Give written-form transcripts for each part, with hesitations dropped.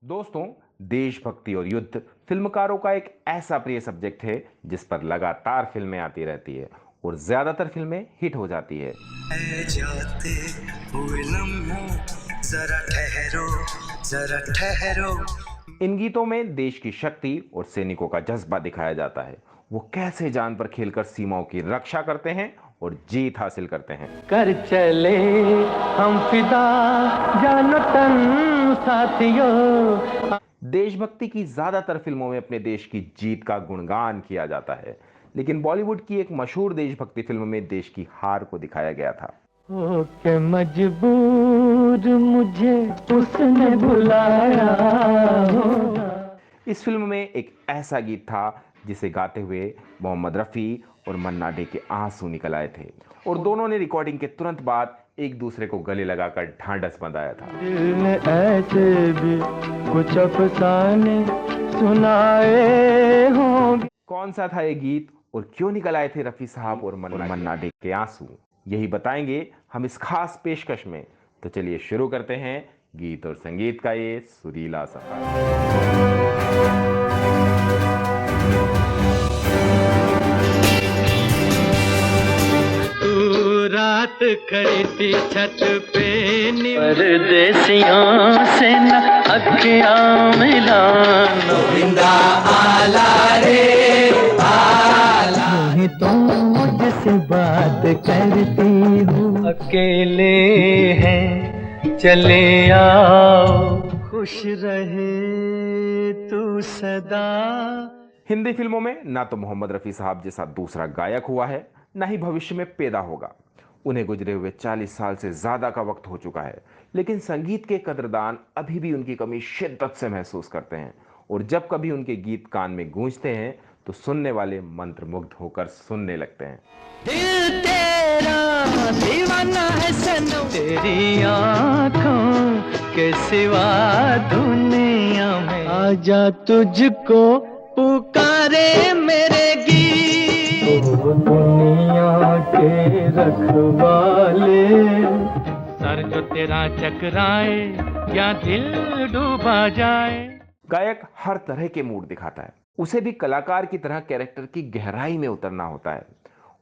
दोस्तों, देशभक्ति और युद्ध फिल्मकारों का एक ऐसा प्रिय सब्जेक्ट है जिस पर लगातार फिल्में आती रहती है और ज्यादातर फिल्में हिट हो जाती है। है जाते हुए लम्हों, जरा ठहरो, जरा ठहरो। इन गीतों में देश की शक्ति और सैनिकों का जज्बा दिखाया जाता है। वो कैसे जान पर खेलकर सीमाओं की रक्षा करते हैं और जीत हासिल करते हैं। कर चले हम फिदा, जानो तन साथियों। देशभक्ति की ज्यादातर फिल्मों में अपने देश की जीत का गुणगान किया जाता है, लेकिन बॉलीवुड की एक मशहूर देशभक्ति फिल्म में देश की हार को दिखाया गया था। हो के मजबूर मुझे उसने बुलाया होगा। इस फिल्म में एक ऐसा गीत था जिसे गाते हुए मोहम्मद रफ़ी और मन्ना डे के आंसू निकल आए थे और दोनों ने रिकॉर्डिंग के तुरंत बाद एक दूसरे को गले लगाकर ढांढस बंधाया था। दिल ने ऐसे भी कुछ अफसाने सुनाए होंगे। कौन सा था ये गीत और क्यों निकल आए थे रफ़ी साहब और मन्ना डे के आंसू, यही बताएंगे हम इस खास पेशकश में। तो चलिए शुरू करते हैं गीत और संगीत का ये सुरीला सफर। रात खड़ी थी छत पे, परदेसियों से न अखियां मिलाना। जिंदा आला रे आला, नहीं तो मुझसे बात करती हूँ। अकेले हैं चले आओ, खुश रहे तू सदा। हिंदी फिल्मों में ना तो मोहम्मद रफ़ी साहब जैसा दूसरा गायक हुआ है, ना ही भविष्य में पैदा होगा। उन्हें गुजरे हुए 40 साल से ज्यादा का वक्त हो चुका है, लेकिन संगीत के कदरदान अभी भी उनकी कमी शिद्दत से महसूस करते हैं और जब कभी उनके गीत कान में गूंजते हैं तो सुनने वाले मंत्रमुग्ध होकर सुनने लगते हैं। दिल तेरा दीवाना है सनम, तेरी आँखों के सिवा दुनिया में। आजा तुझको पुकारे मेरे गीत, दुनिया के रखवाले। सर जो तेरा चकराए या दिल डूबा जाए। गायक हर तरह के मूड दिखाता है, उसे भी कलाकार की तरह कैरेक्टर की गहराई में उतरना होता है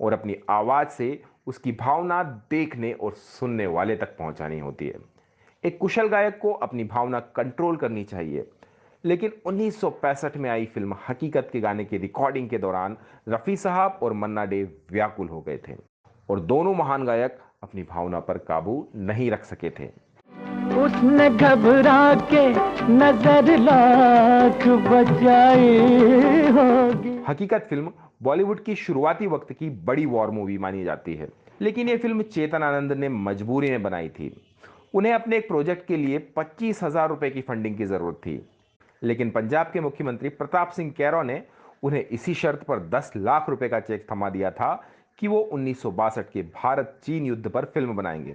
और अपनी आवाज से उसकी भावना देखने और सुनने वाले तक पहुंचानी होती है। एक कुशल गायक को अपनी भावना कंट्रोल करनी चाहिए, लेकिन 1965 में आई फिल्म हकीकत के गाने की रिकॉर्डिंग के दौरान रफ़ी साहब और मन्ना डे व्याकुल हो गए थे और दोनों महान गायक अपनी भावना पर काबू नहीं रख सके थे। उसने घबरा के नजर लाख बचाई होगी। हकीकत फिल्म बॉलीवुड की शुरुआती वक्त की बड़ी वॉर मूवी मानी जाती है, लेकिन यह फिल्म चेतन आनंद ने मजबूरी में बनाई थी। उन्हें अपने एक प्रोजेक्ट के लिए 25,000 रुपए की फंडिंग की जरूरत थी, लेकिन पंजाब के मुख्यमंत्री प्रताप सिंह कैरो ने उन्हें इसी शर्त पर 10 लाख रुपए का चेक थमा दिया था कि वो 1962 के भारत चीन युद्ध पर फिल्म बनाएंगे।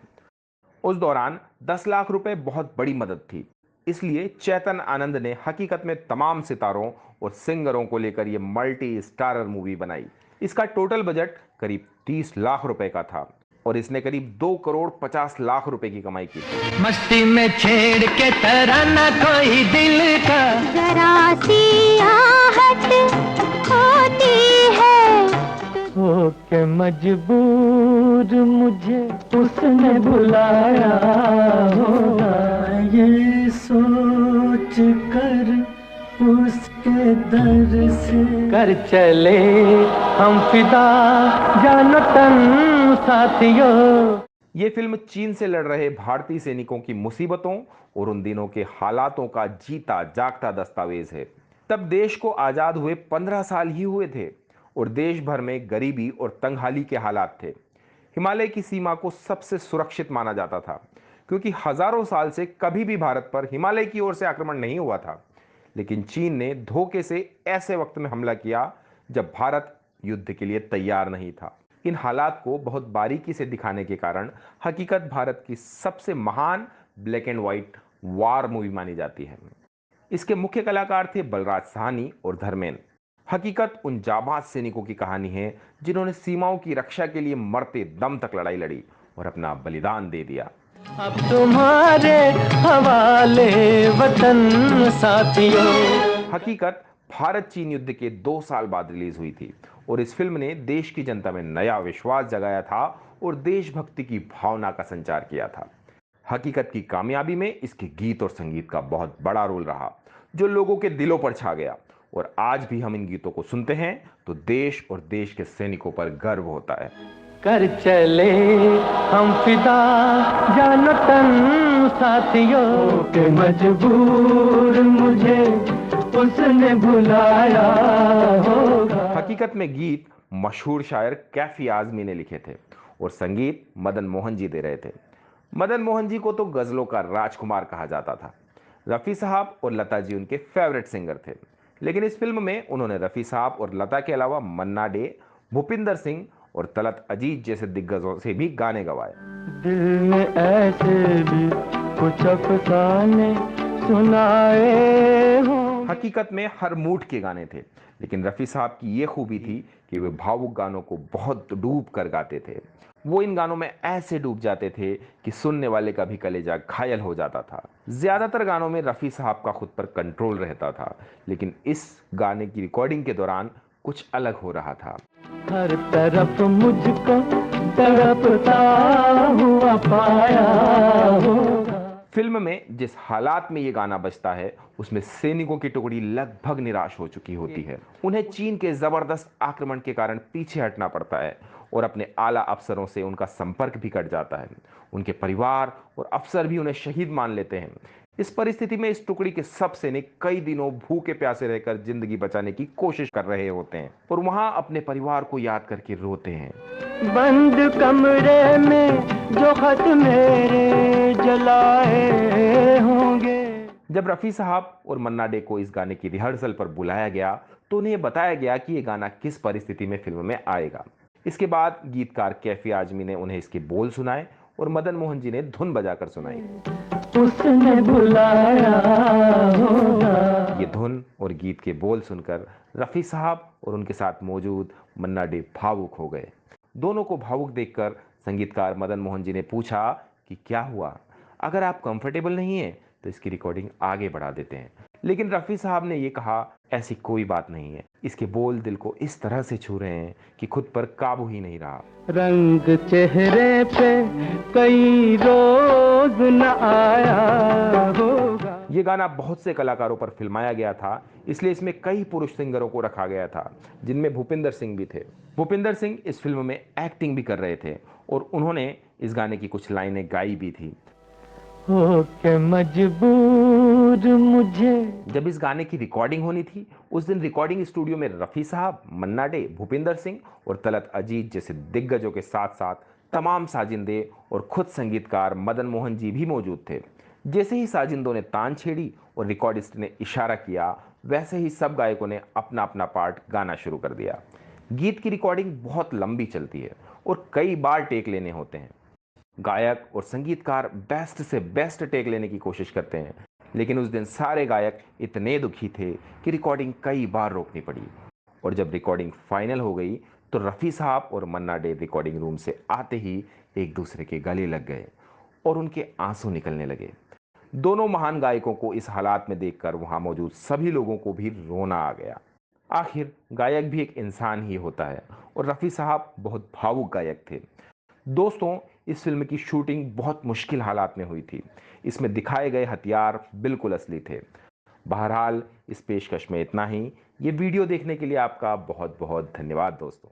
उस दौरान 10 लाख रुपए बहुत बड़ी मदद थी, इसलिए चेतन आनंद ने हकीकत में तमाम सितारों और सिंगरों को लेकर यह मल्टी स्टारर मूवी बनाई। इसका टोटल बजट करीब 30 लाख रुपए का था और इसने करीब 2 करोड़ 50 लाख रुपए की कमाई की थी। मस्ती में छेड़ के तराना कोई दिल का, जरा सी आहट होती है। हो के मजबूर मुझे उसने बुलाया होगा। ये सोच कर उसके दर से कर चले हम फिदा, जानो तन साथियों। यह फिल्म चीन से लड़ रहे भारतीय सैनिकों की मुसीबतों और उन दिनों के हालातों का जीता जागता दस्तावेज है। तब देश को आजाद हुए 15 साल ही हुए थे और देश भर में गरीबी और तंगहाली के हालात थे। हिमालय की सीमा को सबसे सुरक्षित माना जाता था, क्योंकि हजारों साल से कभी भी भारत पर हिमालय की ओर से आक्रमण नहीं हुआ था। लेकिन चीन ने धोखे से ऐसे वक्त में हमला किया जब भारत युद्ध के लिए तैयार नहीं था। इन हालात को बहुत बारीकी से दिखाने के कारण हकीकत भारत की सबसे महान black and white war movie मानी जाती है। इसके मुख्य कलाकार थे बलराज साहनी और धर्मेंद्र। हकीकत उन जाबाज सैनिकों की कहानी है जिन्होंने सीमाओं की रक्षा के लिए मरते दम तक लड़ाई लड़ी और अपना बलिदान दे दिया। अब तुम्हारे हवाले वतन साथियों। हकीकत भारत चीन युद्ध के 2 साल बाद रिलीज हुई थी और इस फिल्म ने देश की जनता में नया विश्वास जगाया था और देशभक्ति की भावना का संचार किया था। हकीकत की कामयाबी में इसके गीत और संगीत का बहुत बड़ा रोल रहा, जो लोगों के दिलों पर छा गया। और आज भी हम इन गीतों को सुनते हैं तो देश और देश के सैनिकों पर गर्व होता है। कर चले हम फिदा जानो तन साथियों के मजबूर मुझे उसने भुलाया होगा। हकीकत में गीत मशहूर शायर कैफी आजमी ने लिखे थे और संगीत मदन मोहन जी दे रहे थे। मदन मोहन जी को तो गजलों का राजकुमार कहा जाता था। रफ़ी साहब और लता जी उनके फेवरेट सिंगर थे, लेकिन इस फिल्म में उन्होंने रफ़ी साहब और लता के अलावा मन्ना डे, भूपिंदर सिंह और तलत अजीज जैसे दिग्गजों से भी गाने गवाए। दिल में ऐसे भी कुछ अफसाने सुनाए हो। हकीकत में हर मूड के गाने थे, लेकिन रफ़ी साहब की ये खूबी थी कि वे भावुक गानों को बहुत डूब कर गाते थे। वो इन गानों में ऐसे डूब जाते थे कि सुनने वाले का भी कलेजा घायल हो जाता था। ज्यादातर गानों में रफ़ी साहब का खुद पर कंट्रोल रहता था, लेकिन इस गाने की रिकॉर्डिंग के दौरान कुछ अलग हो रहा था। हर तरफ मुझको तड़पता हुआ पाया होगा। फिल्म में जिस हालात में ये गाना बजता है उसमें सैनिकों की टुकड़ी लगभग निराश हो चुकी होती है। उन्हें चीन के जबरदस्त आक्रमण के कारण पीछे हटना पड़ता है और अपने आला अफसरों से उनका संपर्क भी कट जाता है। उनके परिवार और अफसर भी उन्हें शहीद मान लेते हैं। इस परिस्थिति में इस टुकड़ी के सब सैनिक कई दिनों भूखे प्यासे रहकर जिंदगी बचाने की कोशिश कर रहे होते हैं और वहां अपने परिवार को याद करके रोते हैं। बंद कमरे में जो खत मेरे जलाए होंगे। जब रफ़ी साहब और मन्ना डे को इस गाने की रिहर्सल पर बुलाया गया तो उन्हें बताया गया कि ये गाना किस परिस्थिति में फिल्म में आएगा। इसके बाद गीतकार कैफी आजमी ने उन्हें इसके बोल सुनाए और मदन मोहन जी ने धुन बजाकर सुनाई। उसने बुलाया होगा। ये धुन और गीत के बोल सुनकर रफ़ी साहब और उनके साथ मौजूद मन्ना डे भावुक हो गए। दोनों को भावुक देखकर संगीतकार मदन मोहन जी ने पूछा कि क्या हुआ, अगर आप कंफर्टेबल नहीं हैं तो इसकी रिकॉर्डिंग आगे बढ़ा देते हैं। लेकिन रफ़ी साहब ने ये कहा, ऐसी कोई बात नहीं है, इसके बोल दिल को इस तरह से छू रहे हैं कि खुद पर काबू ही नहीं रहा। रंग चेहरे पे कई रोज न आया होगा। ये गाना बहुत से कलाकारों पर फिल्माया गया था, इसलिए इसमें कई पुरुष सिंगरों को रखा गया था, जिनमें भूपिंदर सिंह भी थे। भूपिंदर सिंह इस फिल्म में एक्टिंग भी कर रहे थे और उन्होंने इस गाने की कुछ लाइनें गाई भी थी। हो के मजबूर मुझे। जब इस गाने की रिकॉर्डिंग होनी थी उस दिन रिकॉर्डिंग स्टूडियो में रफ़ी साहब, मन्ना डे, भूपिंदर सिंह और तलत अजीज जैसे दिग्गजों के साथ साथ तमाम साजिंदे और खुद संगीतकार मदन मोहन जी भी मौजूद थे। जैसे ही साजिंदों ने तान छेड़ी और रिकॉर्डिस्ट ने इशारा किया, वैसे ही सब गायकों ने अपना अपना पार्ट गाना शुरू कर दिया। गीत की रिकॉर्डिंग बहुत लंबी चलती है और कई बार टेक लेने होते हैं। गायक और संगीतकार बेस्ट से बेस्ट टेक लेने की कोशिश करते हैं, लेकिन उस दिन सारे गायक इतने दुखी थे कि रिकॉर्डिंग कई बार रोकनी पड़ी। और जब रिकॉर्डिंग फाइनल हो गई तो रफ़ी साहब और मन्ना डे रिकॉर्डिंग रूम से आते ही एक दूसरे के गले लग गए और उनके आंसू निकलने लगे। दोनों महान गायकों को इस हालात में देखकर वहां मौजूद सभी लोगों को भी रोना आ गया। आखिर गायक भी एक इंसान ही होता है और रफ़ी साहब बहुत भावुक गायक थे। दोस्तों, इस फिल्म की शूटिंग बहुत मुश्किल हालात में हुई थी। इसमें दिखाए गए हथियार बिल्कुल असली थे। बहरहाल इस पेशकश में इतना ही। ये वीडियो देखने के लिए आपका बहुत बहुत धन्यवाद दोस्तों।